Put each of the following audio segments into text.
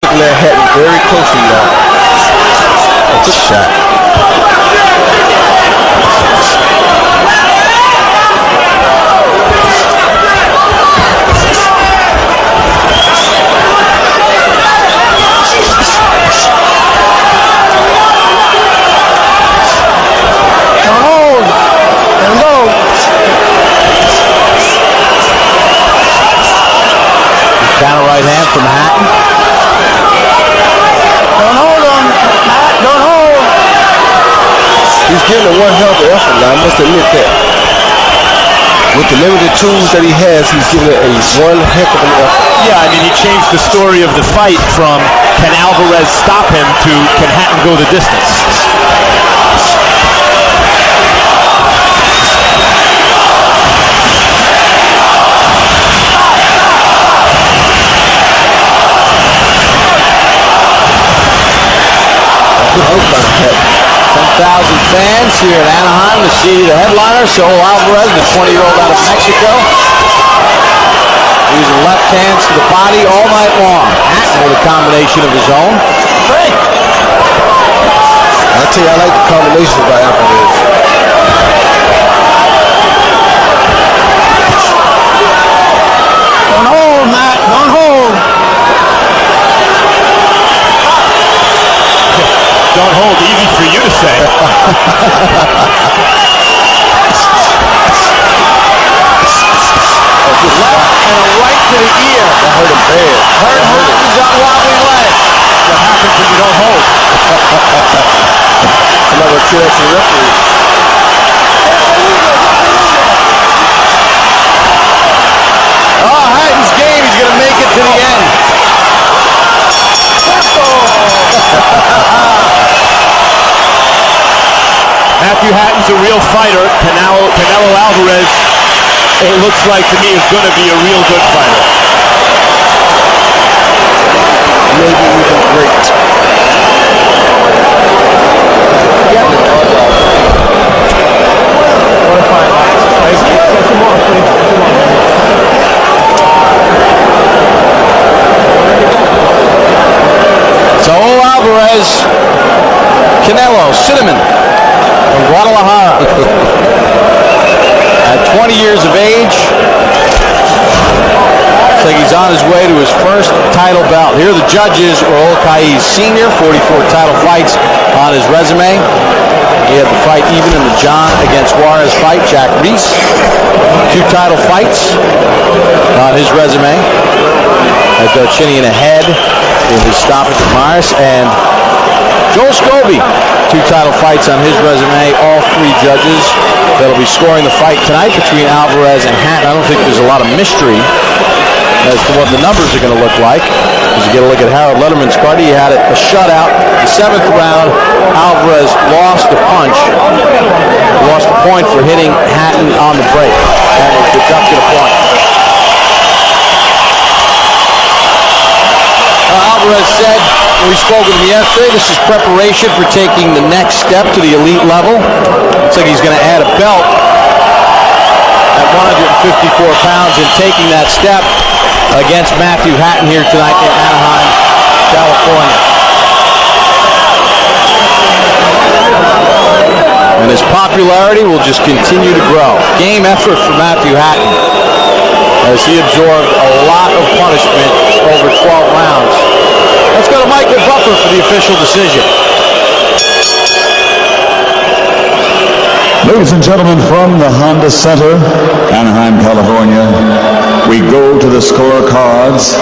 Looking at Hatton very closely now. That's a shot. Counter right hand from Hatton. Don't hold him, Matt. Don't hold. He's giving it one hell of an effort now, I must admit that. With the limited tools that he has, he's giving it a one heck of an effort. Yeah, I mean, he changed the story of the fight from can Alvarez stop him to can Hatton go the distance. Some 10,000 fans here in Anaheim to see the headliner, Saul Alvarez, the 20-year-old out of Mexico. Using left hands to the body all night long. Hatton with a combination of his own. Great. I tell you, I like the combinations by Alvarez. Don't hold, Matt. Don't hold. Don't hold, easy for you to say. And a right to the ear. That hurt him bad. Hurt Hatton's on wobbly leg. What happens when you don't hold? I'm not going to kill that to the referee. Oh, Hatton's game. He's going to make it to the end. Matthew Hatton's a real fighter. Canelo Alvarez, it looks like to me, is going to be a real good fighter. Maybe even great. What a fight. Come on, please. Come on. Saul Alvarez, Canelo, Cinnamon from Guadalajara. At 20 years of age, looks like he's on his way to his first title bout. Here are the judges. Raul Caiz Sr., 44 title fights on his resume. He had the fight even in the John against Juarez fight. Jack Reese, 2 title fights on his resume. Had Darchinian ahead in his stoppage at Myers. And Joel Scobie, 2 title fights on his resume. All 3 judges that'll be scoring the fight tonight between Alvarez and Hatton. I don't think there's a lot of mystery as to what the numbers are going to look like. As you get a look at Harold Letterman's card, he had a shutout. The 7th round, Alvarez lost the punch. Lost the point for hitting Hatton on the break. And was deducted a point. Alvarez said, when we spoke with him yesterday, this is preparation for taking the next step to the elite level. Looks like he's going to add a belt at 154 pounds and taking that step against Matthew Hatton here tonight in Anaheim, California. And his popularity will just continue to grow. Game effort for Matthew Hatton as he absorbed a lot of punishment over 12 rounds. Let's go to Michael Butler for the official decision. Ladies and gentlemen, from the Honda Center, Anaheim, California, we go to the scorecards.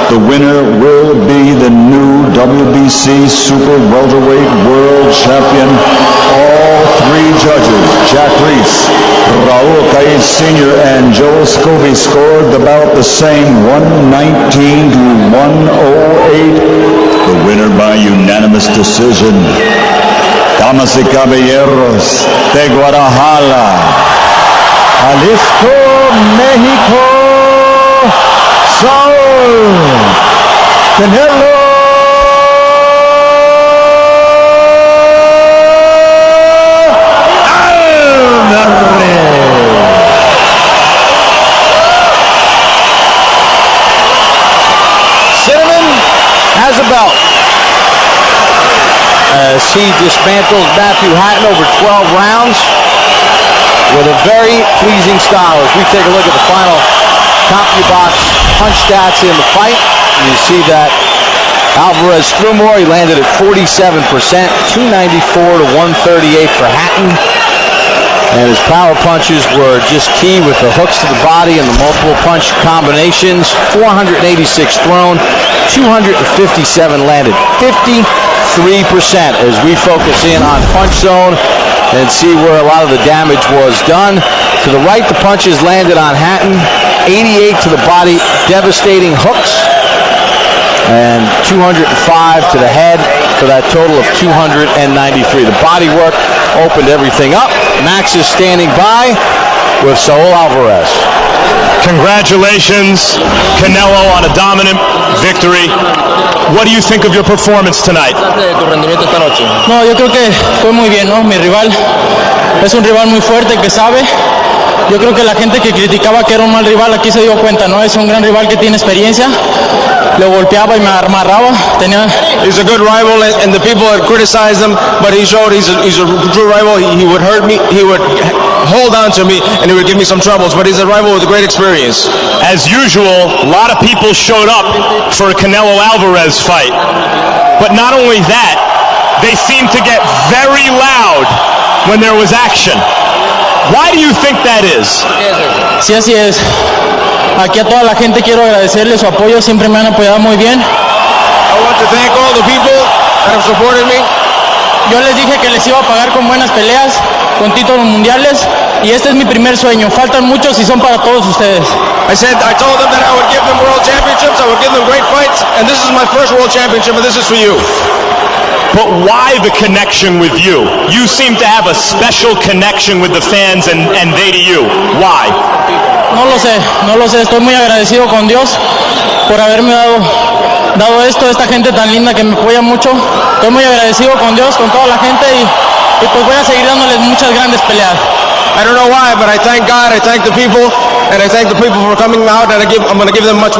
The winner will be the new WBC Super Welterweight World Champion. All 3 judges, Jack Reese, Raul Caiz Sr., and Joel Scobie, scored about the same, 119 to 108. The winner by unanimous decision, damas y caballeros, de Guadalajara, Jalisco, Mexico, Saul Canelo Alvarez. Cinnamon has the belt. As he dismantles Matthew Hatton over 12 rounds with a very pleasing style. As we take a look at the final CompuBox punch stats in the fight, you see that Alvarez threw more. He landed at 47%, 294 to 138 for Hatton. And his power punches were just key with the hooks to the body and the multiple punch combinations. 486 thrown, 257 landed, 53% as we focus in on punch zone and see where a lot of the damage was done. To the right, the punches landed on Hatton, 88 to the body, devastating hooks, and 205 to the head for that total of 293. The body work opened everything up. Max is standing by with Saul Alvarez. Congratulations, Canelo, on a dominant victory. What do you think of your performance tonight? No, yo creo que fue muy bien, ¿no? Mi rival es un rival muy fuerte que sabe. Yo creo que la gente que criticaba que era un mal rival aquí se dio cuenta, ¿no? Es un gran rival que tiene experiencia. Lo golpeaba y me amarraba. He's a good rival, and the people had criticized him, but he showed he's a true rival. He would hurt me, he would hold on to me, and he would give me some troubles, but he's a rival with a great experience. As usual, a lot of people showed up for a Canelo Alvarez fight. But not only that, they seemed to get very loud when there was action. Why do you think that is? Sí, así es. Aquí a toda la gente quiero agradecerle su apoyo, siempre me han apoyado muy bien. I want to thank all the people that have supported me. Yo les dije que les iba a pagar con buenas peleas, con títulos mundiales, y este es mi primer sueño. Faltan muchos y son para todos ustedes. I told them that I would give them world championships, I would give them great fights, and this is my first world championship, and this is for you. But why the connection with you? You seem to have a special connection with the fans and they to you. Why? No lo sé. Estoy muy agradecido con Dios por haberme dado esto, esta gente tan linda que me apoya mucho. Estoy muy agradecido con Dios, con toda la gente y pues voy a seguir dándoles muchas grandes peleas. I don't know why, but I thank God, I thank the people, and I thank the people for coming out, and I'm going to give them much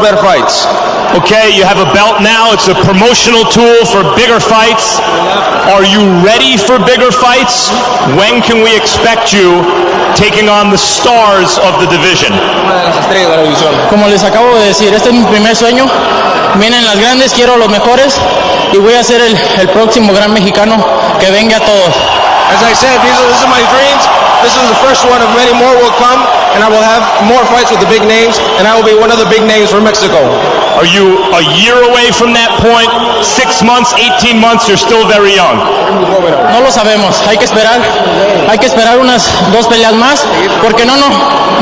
better fights. Okay, you have a belt now. It's a promotional tool for bigger fights. Are you ready for bigger fights? When can we expect you taking on the stars of the division? Como les acabo de decir, este es mi primer sueño. Vienen las grandes, quiero los mejores y voy a ser el próximo gran mexicano que venga a todos. As I said, these are my dreams. This is the first one of many more will come, and I will have more fights with the big names, and I will be one of the big names for Mexico. Are you a year away from that point? 6 months, 18 months? You're still very young. No lo sabemos, hay que esperar unas 2 peleas más, porque no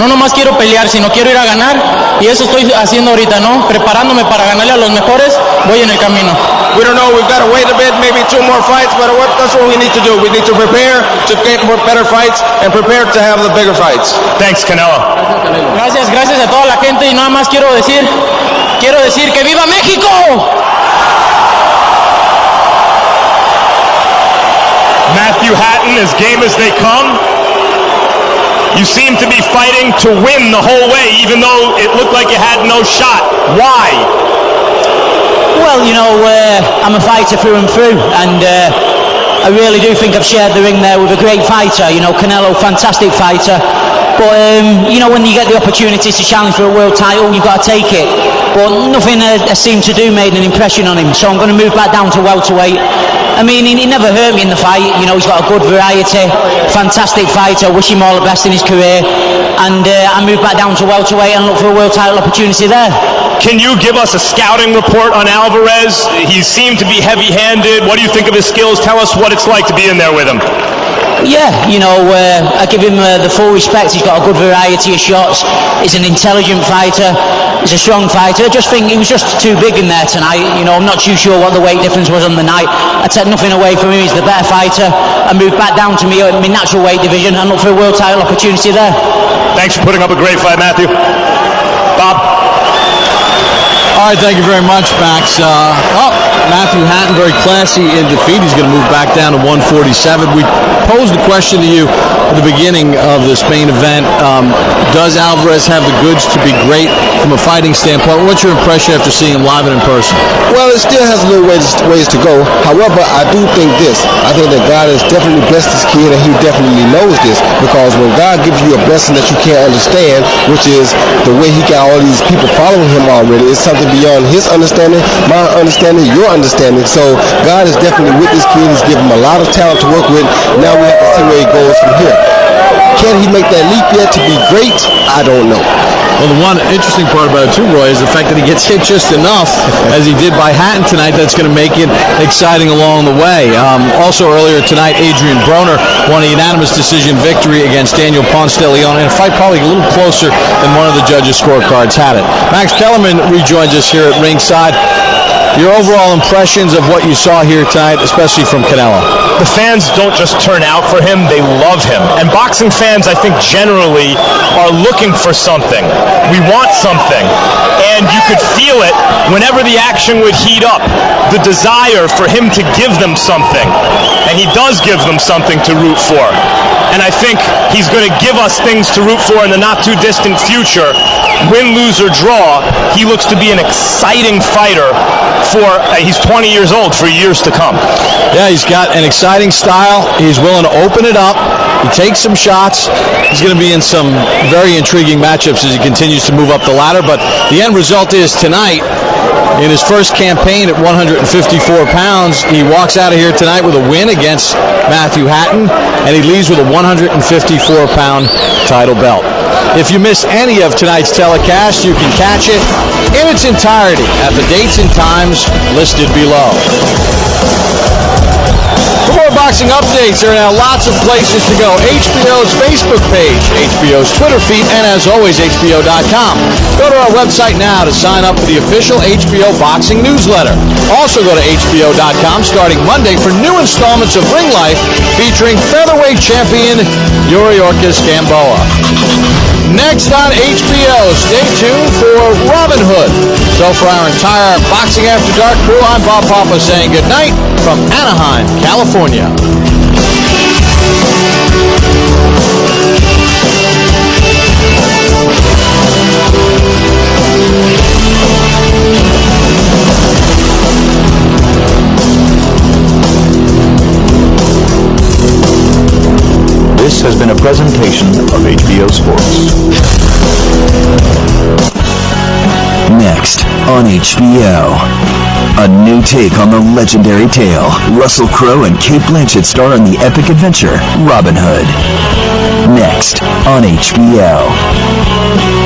nomás quiero pelear, sino quiero ir a ganar, y eso estoy haciendo ahorita, ¿no? Preparándome para ganarle a los mejores, voy en el camino. We don't know, we've got to wait a bit, maybe 2 more fights, but that's what we need to do. We need to prepare to get more better fights and prepare to have the bigger fights. Thanks, Canelo. Gracias a toda la gente y nada más quiero decir que ¡viva México! Matthew Hatton, as game as they come. You seem to be fighting to win the whole way, even though it looked like you had no shot. Why? Well, you know, I'm a fighter through and through, and I really do think I've shared the ring there with a great fighter. You know, Canelo, fantastic fighter. But, you know, when you get the opportunity to challenge for a world title, you've got to take it. But nothing I seemed to do made an impression on him, so I'm going to move back down to welterweight. I mean, he never hurt me in the fight. You know, he's got a good variety, fantastic fighter. Wish him all the best in his career. And I move back down to welterweight and look for a world title opportunity there. Can you give us a scouting report on Alvarez? He seemed to be heavy-handed. What do you think of his skills? Tell us what it's like to be in there with him. Yeah, you know, I give him the full respect. He's got a good variety of shots. He's an intelligent fighter. He's a strong fighter. I just think he was just too big in there tonight. You know, I'm not too sure what the weight difference was on the night. I take nothing away from him. He's the better fighter. I moved back down to my natural weight division and look for a world title opportunity there. Thanks for putting up a great fight, Matthew. Bob? All right, thank you very much, Max. Matthew Hatton, very classy in defeat. He's going to move back down to 147. We posed a question to you at the beginning of this main event. Does Alvarez have the goods to be great from a fighting standpoint? What's your impression after seeing him live and in person? Well, it still has a little ways to go. However, I do think this. I think that God has definitely blessed this kid, and he definitely knows this, because when God gives you a blessing that you can't understand, which is the way he got all these people following him already, it's something beyond his understanding, my understanding, your understanding. So God is definitely with this kid. He's given him a lot of talent to work with. Now we have to see where he goes from here. Can he make that leap yet to be great? I don't know. Well, the one interesting part about it too, Roy, is the fact that he gets hit just enough, as he did by Hatton tonight, that's going to make it exciting along the way. Also earlier tonight, Adrian Broner won a unanimous decision victory against Daniel Ponce de Leon in a fight probably a little closer than one of the judges' scorecards had it. Max Kellerman rejoins us here at ringside. Your overall impressions of what you saw here tonight, especially from Canelo? The fans don't just turn out for him, they love him. And boxing fans, I think, generally are looking for something. We want something. And you could feel it whenever the action would heat up, the desire for him to give them something. And he does give them something to root for. And I think he's going to give us things to root for in the not-too-distant future. Win, lose, or draw, he looks to be an exciting fighter he's 20 years old for years to come. Yeah, he's got an exciting style. He's willing to open it up. He takes some shots. He's going to be in some very intriguing matchups as he continues to move up the ladder. But the end result is tonight, in his first campaign at 154 pounds, he walks out of here tonight with a win against Matthew Hatton, and he leaves with a 154-pound title belt. If you missed any of tonight's telecast, you can catch it in its entirety at the dates and times listed below. For more boxing updates, there are now lots of places to go. HBO's Facebook page, HBO's Twitter feed, and as always, HBO.com. Go to our website now to sign up for the official HBO boxing newsletter. Also go to HBO.com starting Monday for new installments of Ring Life featuring featherweight champion Yuriorkis Gamboa. Next on HBO, stay tuned for Robin Hood. So for our entire Boxing After Dark crew, I'm Bob Papa saying good night from Anaheim, California. This has been a presentation of HBO Sports. Next on HBO, a new take on the legendary tale. Russell Crowe and Cate Blanchett star in the epic adventure Robin Hood. Next on HBO.